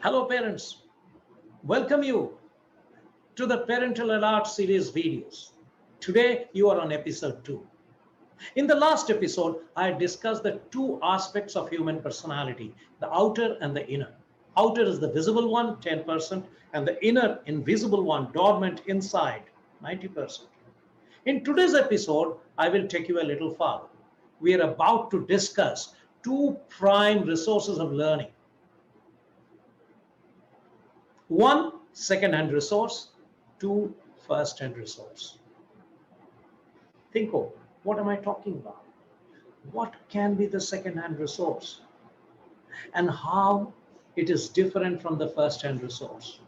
Hello parents, welcome you to the Parental Alert series videos. Today you are on episode 2. In the last episode, I discussed the two aspects of human personality, the outer and the inner. Outer is the visible one, 10%, and the inner invisible one, dormant inside, 90%. In today's episode, I will take you a little further. We are about to discuss two prime resources of learning. One, second-hand resource. Two, first-hand resource. Think of, what am I talking about? What can be the second-hand resource? And how it is different from the first-hand resource.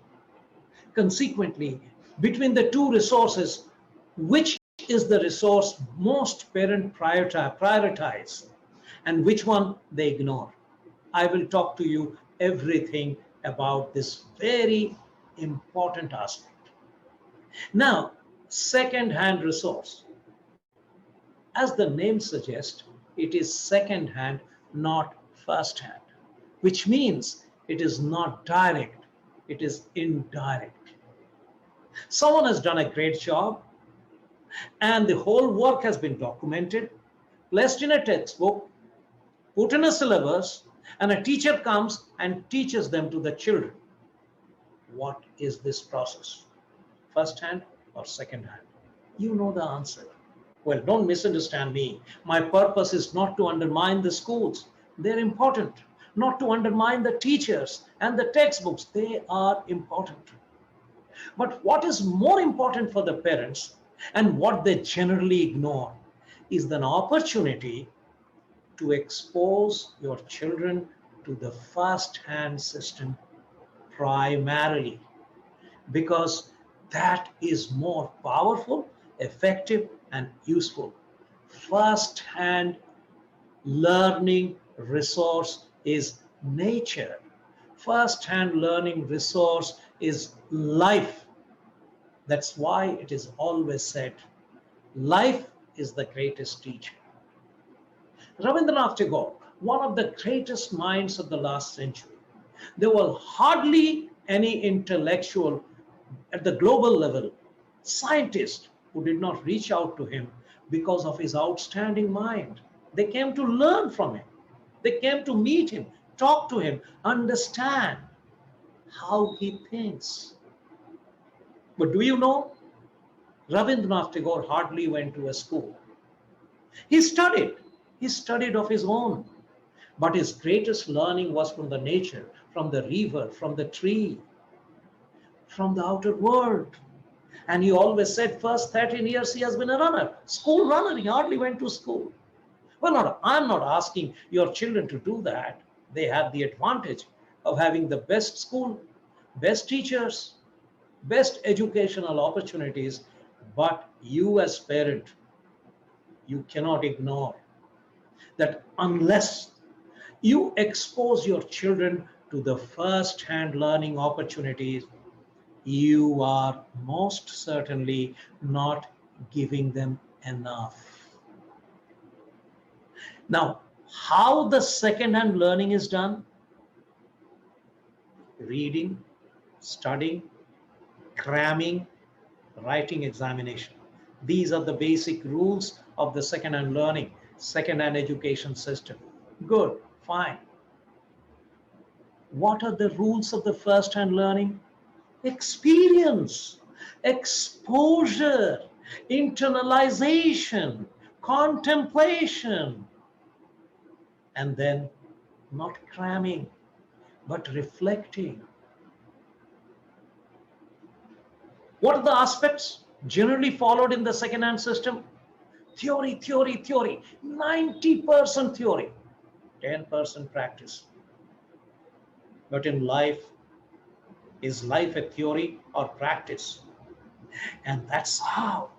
Consequently, between the two resources, which is the resource most parents prioritize and which one they ignore? I will talk to you everything about this very important aspect. Now, second-hand resource. As the name suggests, it is second-hand, not first-hand, which means it is not direct, it is indirect. Someone has done a great job and the whole work has been documented, placed in a textbook, put in a syllabus, and a teacher comes and teaches them to the children. What is this process? First hand or second hand? You know the answer. Well, don't misunderstand me. My purpose is not to undermine the schools. They're important. Not to undermine the teachers and the textbooks. They are important. But what is more important for the parents and what they generally ignore is an opportunity to expose your children to the first-hand system primarily, because that is more powerful, effective, and useful. First-hand learning resource is nature. First-hand learning resource is life. That's why it is always said, life is the greatest teacher. Rabindranath Tagore, one of the greatest minds of the last century, there were hardly any intellectual at the global level, scientist, who did not reach out to him because of his outstanding mind. They came to learn from him. They came to meet him, talk to him, understand how he thinks. But do you know, Rabindranath Tagore hardly went to a school. He studied. He studied of his own. But his greatest learning was from the nature, from the river, from the tree, from the outer world. And he always said, first 13 years he has been a runner, school runner. He hardly went to school. Well, I'm not asking your children to do that. They have the advantage of having the best school, best teachers, best educational opportunities. But you as parent, you cannot ignore that unless you expose your children to the first-hand learning opportunities, you are most certainly not giving them enough. Now, how the second-hand learning is done? Reading, studying, cramming, writing examination. These are the basic rules of the second-hand learning, second-hand education system. Good, fine. What are the rules of the first-hand learning? Experience, exposure, internalization, contemplation, and then not cramming, but reflecting. What are the aspects generally followed in the second-hand system? Theory, theory, theory. 90% theory, 10% practice. But in life, is life a theory or practice? And that's how.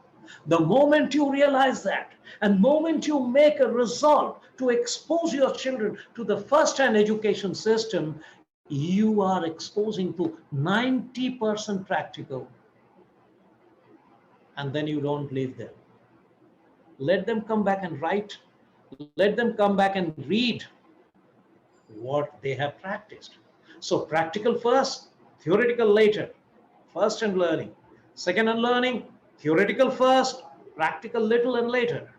The moment you realize that, and moment you make a resolve to expose your children to the first-hand education system, you are exposing to 90% practical. And then you don't leave them. Let them come back and write. Let them come back and read what they have practiced. So practical first, theoretical later. First and learning. Second and learning, theoretical first, practical little and later.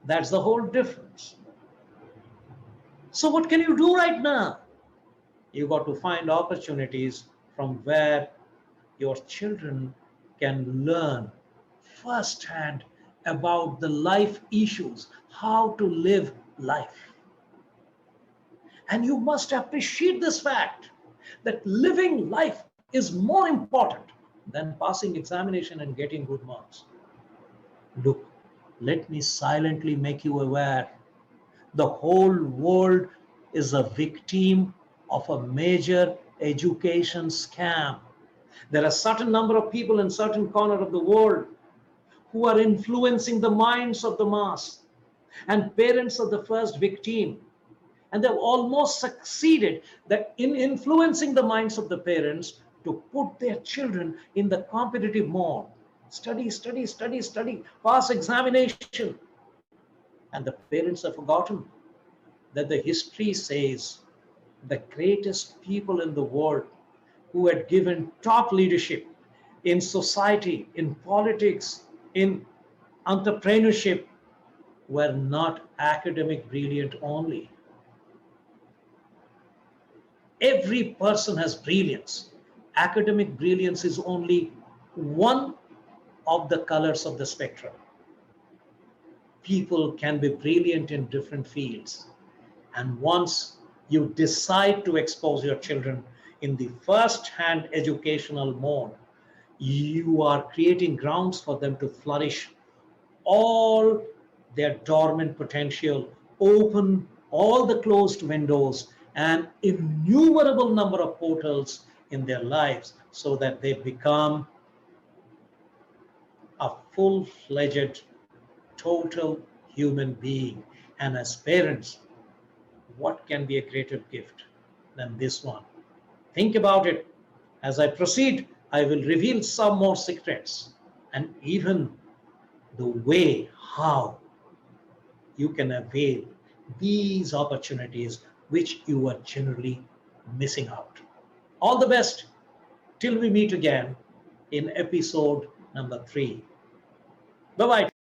That's the whole difference. So what can you do right now? You got to find opportunities from where your children can learn firsthand about the life issues, how to live life. And you must appreciate this fact that living life is more important than passing examination and getting good marks. Look, let me silently make you aware the whole world is a victim of a major education scam. There are certain number of people in certain corner of the world who are influencing the minds of the mass, and parents are the first victim, and they've almost succeeded that in influencing the minds of the parents to put their children in the competitive mode. Study, study, study, study, pass examination. And the parents have forgotten that the history says the greatest people in the world who had given top leadership in society, in politics, in entrepreneurship were not academic brilliant only. Every person has brilliance. Academic brilliance is only one of the colors of the spectrum. People can be brilliant in different fields. And once you decide to expose your children in the first hand educational mode, you are creating grounds for them to flourish all their dormant potential, open all the closed windows and innumerable number of portals in their lives so that they become a full-fledged, total human being. And as parents, what can be a greater gift than this one? Think about it. As I proceed, I will reveal some more secrets and even the way how you can avail these opportunities which you are generally missing out. All the best till we meet again in episode number 3. Bye bye.